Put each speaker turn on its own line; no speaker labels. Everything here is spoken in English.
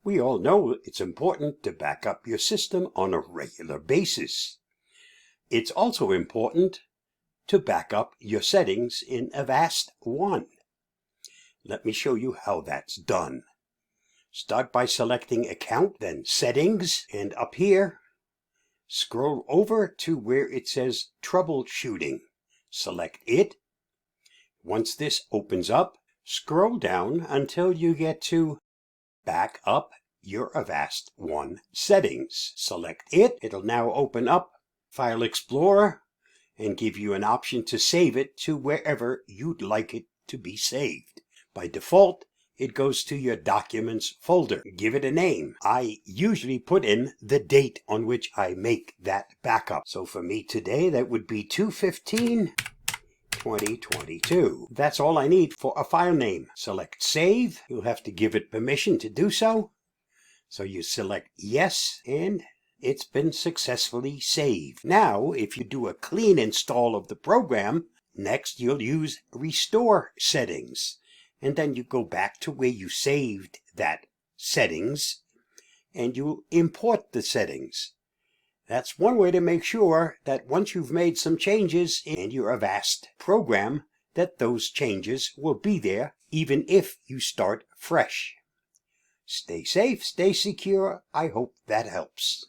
We all know it's important to back up your system on a regular basis. It's also important to back up your settings in Avast One. Let me show you how that's done. Start by selecting Account, then Settings, and up here, scroll over to where it says Troubleshooting. Select it. Once this opens up, scroll down until you get to Back Up Your Avast One Settings. Select it. It'll now open up File Explorer and give you an option to save it to wherever you'd like it to be saved. By default, it goes to your Documents folder. Give it a name. I usually put in the date on which I make that backup. So for me today, that would be 2/15/2022. That's all I need for a file name. Select Save. You'll have to give it permission to do so. So you select Yes, and it's been successfully saved. Now, if you do a clean install of the program, next you'll use Restore Settings. And then you go back to where you saved that settings, and you'll import the settings. That's one way to make sure that once you've made some changes in your Avast program, that those changes will be there even if you start fresh. Stay safe, stay secure. I hope that helps.